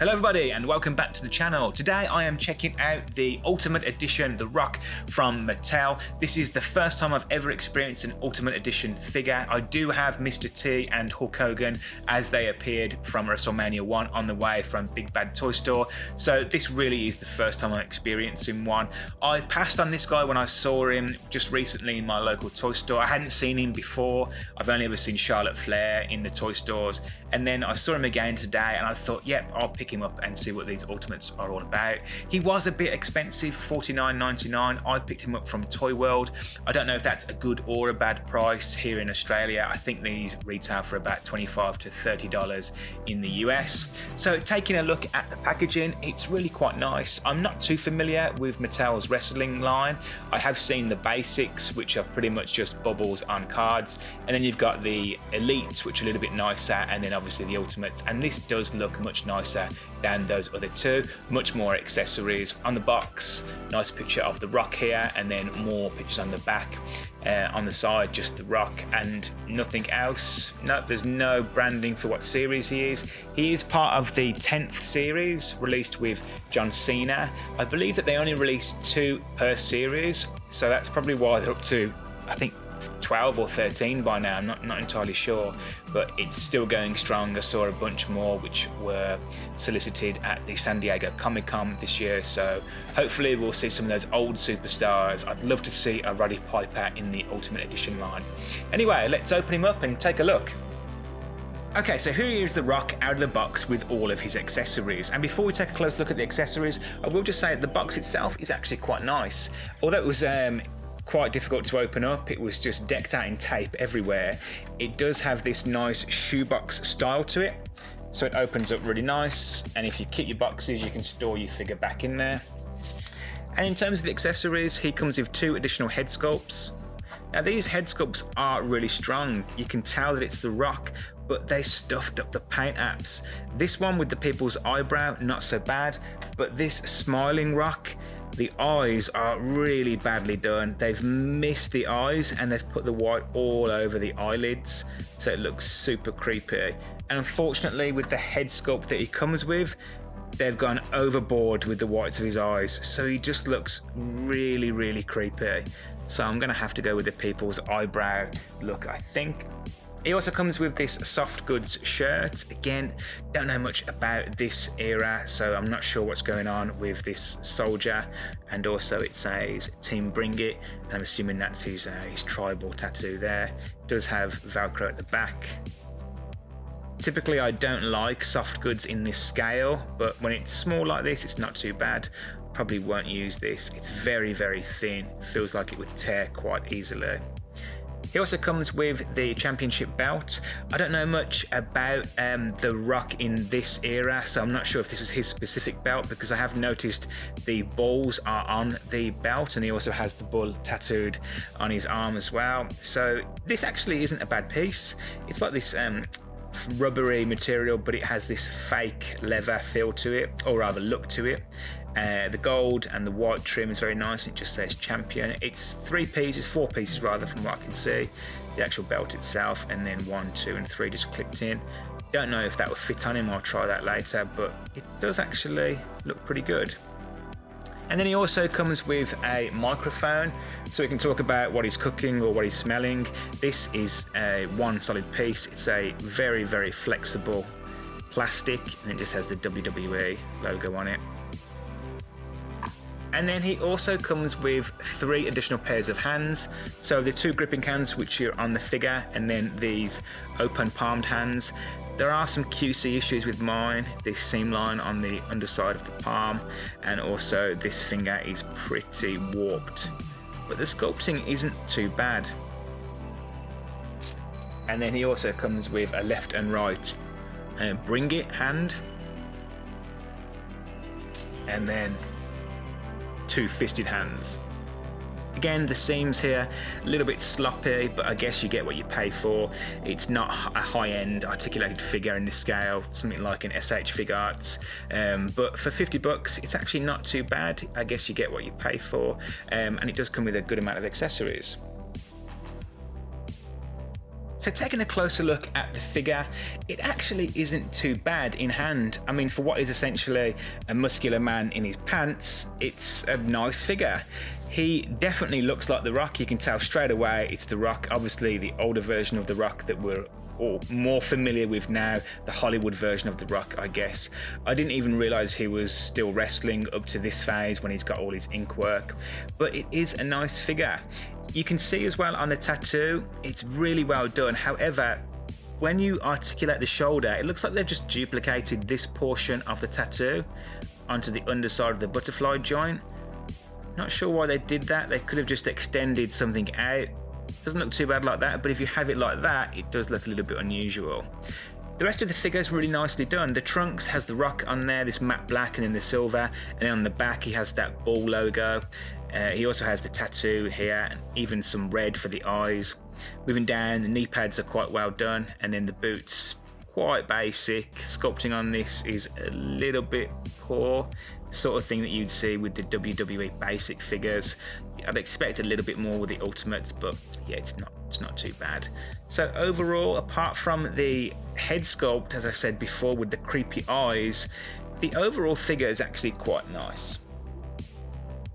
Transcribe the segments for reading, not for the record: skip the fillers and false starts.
Hello everybody and welcome back to the channel. Today I am checking out the Ultimate Edition The Rock from Mattel. This is the first time I've ever experienced an Ultimate Edition figure. I do have Mr. T and Hulk Hogan as they appeared from WrestleMania 1 on the way from Big Bad Toy Store. So this really is the first time I'm experiencing one. I passed on this guy when I saw him just recently in my local toy store. I hadn't seen him before. I've only ever seen Charlotte Flair in the toy stores. And then I saw him again today and I thought, yep, I'll pick him up and see what these Ultimates are all about. He was a bit expensive, $49.99. I picked him up from Toy World. I don't know if that's a good or a bad price here in Australia. I think these retail for about $25 to $30 in the US. So taking a look at the packaging, it's really quite nice. I'm not too familiar with Mattel's wrestling line. I have seen the basics, which are pretty much just bubbles on cards. And then you've got the Elites, which are a little bit nicer, and then obviously the Ultimates. And this does look much nicer than those other two. Much more accessories on the box. Nice picture of The Rock here, and then more pictures on the back. On the side, just The Rock and nothing else. No, there's no branding for what series he is. He is part of the 10th series released with John Cena. I believe that they only released 2 per series, so that's probably why they're up to, I think, 12 or 13 by now. I'm not entirely sure, but it's still going strong. I saw a bunch more which were solicited at the San Diego Comic-Con this year, so hopefully we'll see some of those old superstars. I'd love to see a Roddy Piper in the Ultimate Edition line. Anyway, let's open him up and take a look. Okay, so here is The Rock out of the box with all of his accessories. And before we take a close look at the accessories, I will just say that the box itself is actually quite nice. Although it was quite difficult to open up, it was just decked out in tape everywhere. It does have this nice shoebox style to it, so it opens up really nice, and if you keep your boxes you can store your figure back in there. And in terms of the accessories, he comes with 2 additional head sculpts. Now these head sculpts are really strong. You can tell that it's The Rock, but they stuffed up the paint apps. This one with the people's eyebrow, not so bad, but this smiling Rock, the eyes are really badly done. They've missed the eyes and they've put the white all over the eyelids, so it looks super creepy. And unfortunately, with the head sculpt that he comes with, they've gone overboard with the whites of his eyes, so he just looks really, really creepy. So I'm gonna have to go with the people's eyebrow look, I think. He also comes with this soft goods shirt. Again, don't know much about this era, so I'm not sure what's going on with this soldier. And also it says Team Bring It, and I'm assuming that's his tribal tattoo there. It does have Velcro at the back. Typically I don't like soft goods in this scale, but when it's small like this, it's not too bad. Probably won't use this. It's very, very thin. Feels like it would tear quite easily. He also comes with the championship belt. I don't know much about The Rock in this era, so I'm not sure if this was his specific belt, because I have noticed the balls are on the belt, and he also has the bull tattooed on his arm as well. So this actually isn't a bad piece. It's like this rubbery material, but it has this fake leather feel to it, or rather look to it. The gold and the white trim is very nice. It just says champion. It's 4 pieces rather, from what I can see. The actual belt itself, and then 1, 2 and 3 just clipped in. Don't know if that will fit on him. I'll try that later, but it does actually look pretty good. And then he also comes with a microphone, so he can talk about what he's cooking or what he's smelling. This is one solid piece. It's a very, very flexible plastic, and it just has the WWE logo on it. And then he also comes with 3 additional pairs of hands. So the 2 gripping hands which are on the figure, and then these open palmed hands. There are some QC issues with mine. This seam line on the underside of the palm, and also this finger is pretty warped. But the sculpting isn't too bad. And then he also comes with a left and right Bring It hand. And then 2 fisted hands. Again, the seams here a little bit sloppy, but I guess you get what you pay for. It's not a high-end articulated figure in this scale, something like an SH Fig Arts, but for $50 it's actually not too bad. I guess you get what you pay for, and it does come with a good amount of accessories. So taking a closer look at the figure, it actually isn't too bad in hand. I mean, for what is essentially a muscular man in his pants, it's a nice figure. He definitely looks like The Rock. You can tell straight away it's The Rock. Obviously the older version of The Rock that we're all more familiar with now, the Hollywood version of The Rock, I guess. I didn't even realize he was still wrestling up to this phase when he's got all his ink work, but it is a nice figure. You can see as well on the tattoo, it's really well done. However, when you articulate the shoulder, it looks like they've just duplicated this portion of the tattoo onto the underside of the butterfly joint. Not sure why they did that. They could have just extended something out. Doesn't look too bad like that, but if you have it like that, it does look a little bit unusual. The rest of the figure is really nicely done. The trunks has The Rock on there, this matte black, and then the silver, and then on the back he has that bull logo. He also has the tattoo here, and even some red for the eyes. Moving down, the knee pads are quite well done, and then the boots, quite basic. Sculpting on this is a little bit poor, sort of thing that you'd see with the WWE basic figures. I'd expect a little bit more with the Ultimates, but yeah, it's not too bad. So overall, apart from the head sculpt, as I said before, with the creepy eyes, the overall figure is actually quite nice.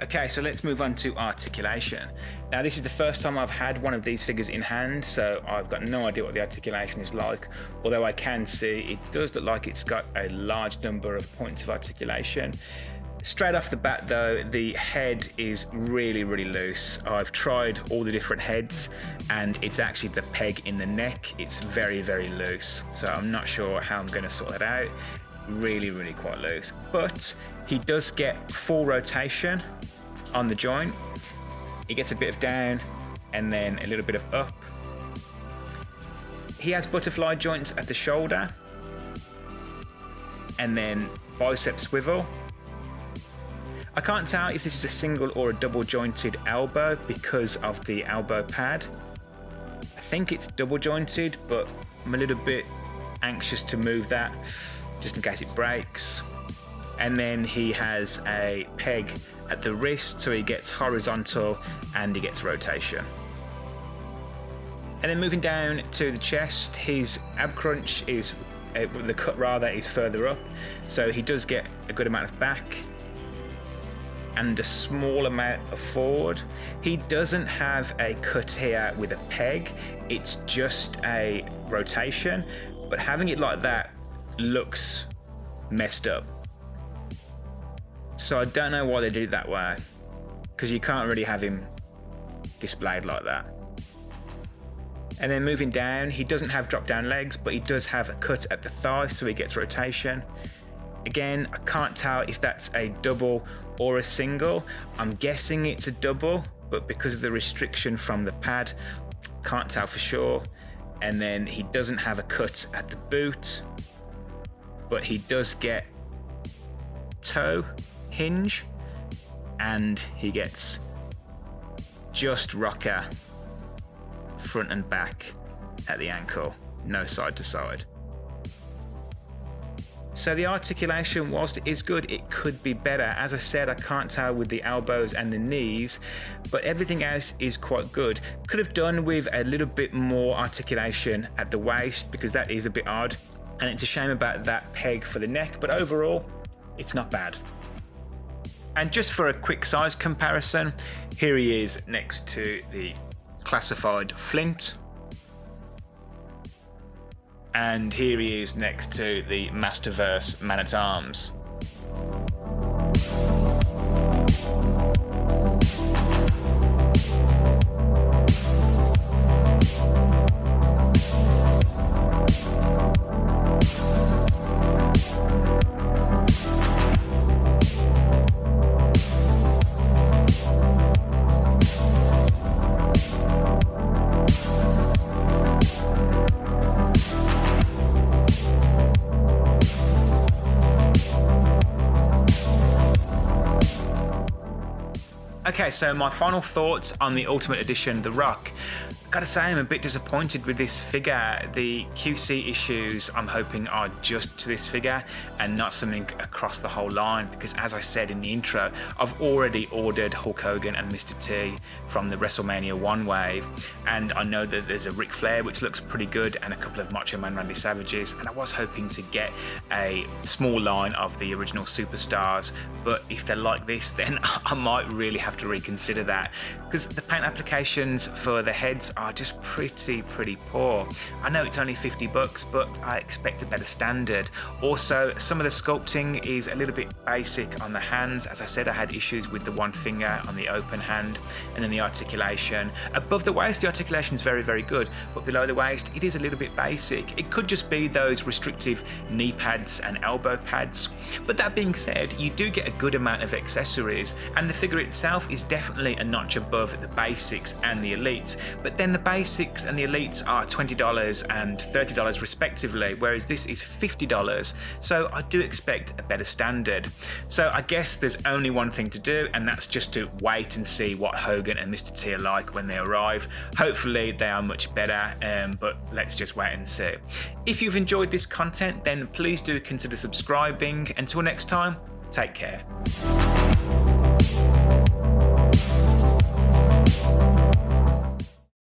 Okay, so let's move on to articulation. Now, this is the first time I've had one of these figures in hand, so I've got no idea what the articulation is like, although I can see it does look like it's got a large number of points of articulation. Straight off the bat though, the head is really loose. I've tried all the different heads, and it's actually the peg in the neck. It's very loose, so I'm not sure how I'm going to sort that out. Really quite loose, but he does get full rotation on the joint. He gets a bit of down and then a little bit of up. He has butterfly joints at the shoulder and then bicep swivel. I can't tell if this is a single or a double jointed elbow because of the elbow pad. I think it's double jointed, but I'm a little bit anxious to move that just in case it breaks. And then he has a peg at the wrist, so he gets horizontal and he gets rotation. And then moving down to the chest, his ab crunch is, the cut rather, is further up, so he does get a good amount of back and a small amount of forward. He doesn't have a cut here with a peg, it's just a rotation, but having it like that looks messed up. So I don't know why they did it that way, because you can't really have him displayed like that. And then moving down, he doesn't have drop down legs, but he does have a cut at the thigh, so he gets rotation. Again, I can't tell if that's a double or a single. I'm guessing it's a double, but because of the restriction from the pad, can't tell for sure. And then he doesn't have a cut at the boot, but he does get toe hinge, and he gets just rocker front and back at the ankle, no side to side. So the articulation, whilst it is good, it could be better. As I said, I can't tell with the elbows and the knees, but everything else is quite good. Could have done with a little bit more articulation at the waist, because that is a bit odd, and it's a shame about that peg for the neck, but overall, it's not bad. And just for a quick size comparison, here he is next to the classified Flint. And here he is next to the Masterverse Man-at-Arms. Okay, so my final thoughts on the Ultimate Edition The Rock. Gotta say, I'm a bit disappointed with this figure. The QC issues I'm hoping are just to this figure and not something across the whole line, because as I said in the intro, I've already ordered Hulk Hogan and Mr. T from the WrestleMania 1 wave, and I know that there's a Ric Flair which looks pretty good and a couple of Macho Man Randy Savages, and I was hoping to get a small line of the original superstars, but if they're like this, then I might really have to reconsider that, because the paint applications for the heads are just pretty poor. I know it's only $50, but I expect a better standard. Also, some of the sculpting is a little bit basic on the hands. As I said, I had issues with the one finger on the open hand, and then the articulation. Above the waist, the articulation is very good, but below the waist, it is a little bit basic. It could just be those restrictive knee pads and elbow pads. But that being said, you do get a good amount of accessories, and the figure itself is definitely a notch above the basics and the elites. But then the basics and the elites are $20 and $30 respectively, whereas this is $50, so I do expect a better standard. So I guess there's only one thing to do, and that's just to wait and see what Hogan and Mr. T are like when they arrive. Hopefully they are much better, but let's just wait and see. If you've enjoyed this content, then please do consider subscribing. Until next time, take care.